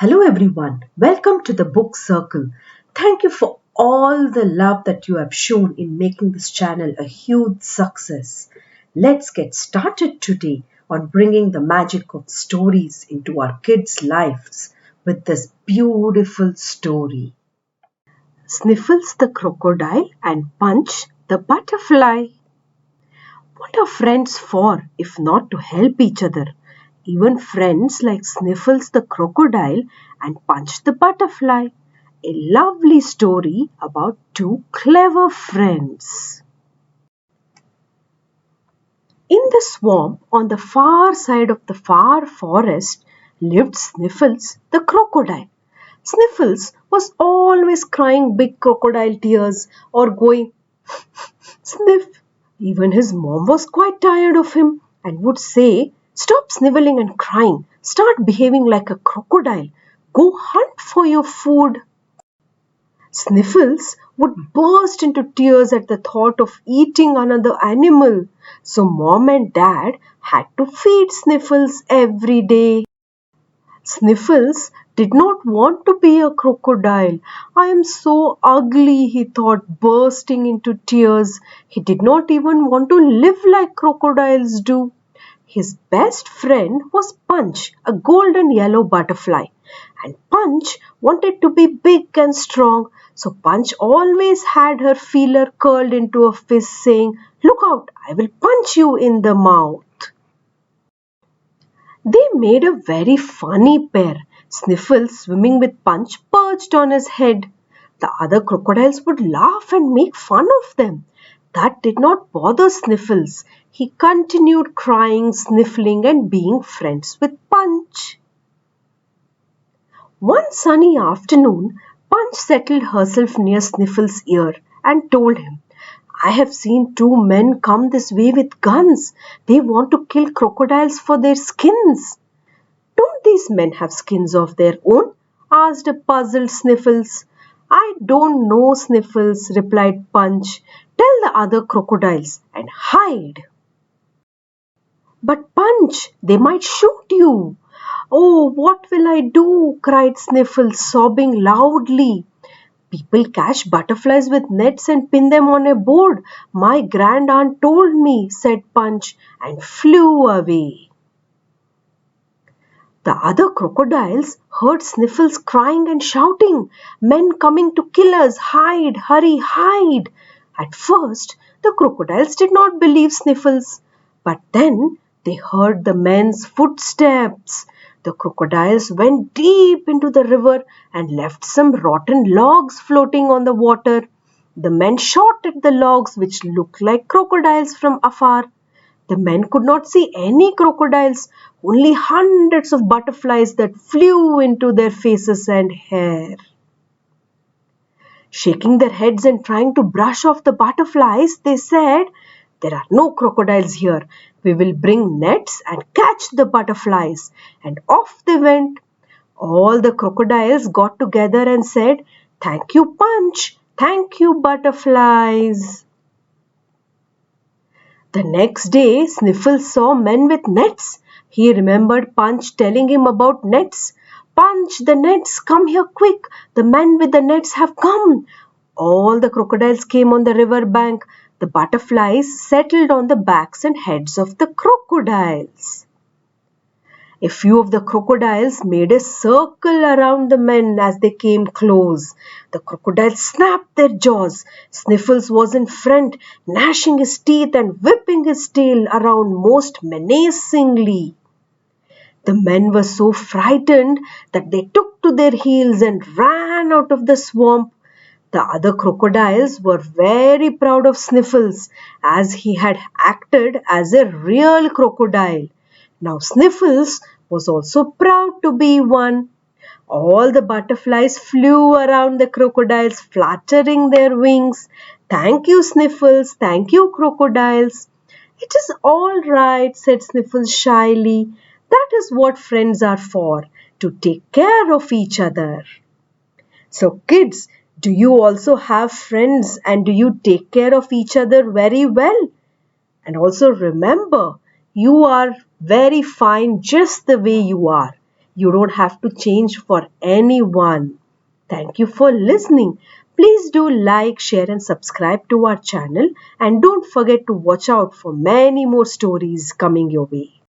Hello everyone, welcome to the book circle. Thank you for all the love that you have shown in making this channel a huge success. Let's get started today on bringing the magic of stories into our kids' lives with this beautiful story. Sniffles the Crocodile and Punch the Butterfly. What are friends for if not to help each other? Even friends like Sniffles the Crocodile and Punch the Butterfly. A lovely story about two clever friends. In the swamp on the far side of the far forest lived Sniffles the Crocodile. Sniffles was always crying big crocodile tears or going sniff. Even his mom was quite tired of him and would say, "Stop snivelling and crying. Start behaving like a crocodile. Go hunt for your food." Sniffles would burst into tears at the thought of eating another animal. So mom and dad had to feed Sniffles every day. Sniffles did not want to be a crocodile. "I am so ugly," he thought, bursting into tears. He did not even want to live like crocodiles do. His best friend was Punch, a golden yellow butterfly. And Punch wanted to be big and strong, so Punch always had her feeler curled into a fist saying, "Look out, I will punch you in the mouth." They made a very funny pair. Sniffles, swimming with Punch, perched on his head. The other crocodiles would laugh and make fun of them. That did not bother Sniffles. He continued crying, sniffling, and being friends with Punch. One sunny afternoon, Punch settled herself near Sniffles' ear and told him, "I have seen two men come this way with guns. They want to kill crocodiles for their skins." "Don't these men have skins of their own?" asked a puzzled Sniffles. "I don't know, Sniffles," replied Punch. "Tell the other crocodiles and hide." "But Punch, they might shoot you." "Oh, what will I do?" cried Sniffles, sobbing loudly. "People catch butterflies with nets and pin them on a board. My grand aunt told me," said Punch, and flew away. The other crocodiles heard Sniffles crying and shouting, "Men coming to kill us! Hide! Hurry! Hide!" At first, the crocodiles did not believe Sniffles, but then they heard the men's footsteps. The crocodiles went deep into the river and left some rotten logs floating on the water. The men shot at the logs, which looked like crocodiles from afar. The men could not see any crocodiles, only hundreds of butterflies that flew into their faces and hair. Shaking their heads and trying to brush off the butterflies, they said, "There are no crocodiles here. We will bring nets and catch the butterflies." And off they went. All the crocodiles got together and said, "Thank you, Punch. Thank you, butterflies." The next day, Sniffles saw men with nets. He remembered Punch telling him about nets. "Punch, the nets, come here quick. The men with the nets have come." All the crocodiles came on the river bank. The butterflies settled on the backs and heads of the crocodiles. A few of the crocodiles made a circle around the men as they came close. The crocodiles snapped their jaws. Sniffles was in front, gnashing his teeth and whipping his tail around most menacingly. The men were so frightened that they took to their heels and ran out of the swamp. The other crocodiles were very proud of Sniffles, as he had acted as a real crocodile. Now Sniffles was also proud to be one. All the butterflies flew around the crocodiles, fluttering their wings. "Thank you, Sniffles. Thank you, crocodiles." "It is all right," said Sniffles shyly. "That is what friends are for, to take care of each other." So kids, do you also have friends and do you take care of each other very well? And also remember, you are very fine just the way you are. You don't have to change for anyone. Thank you for listening. Please do like, share, and subscribe to our channel. And don't forget to watch out for many more stories coming your way.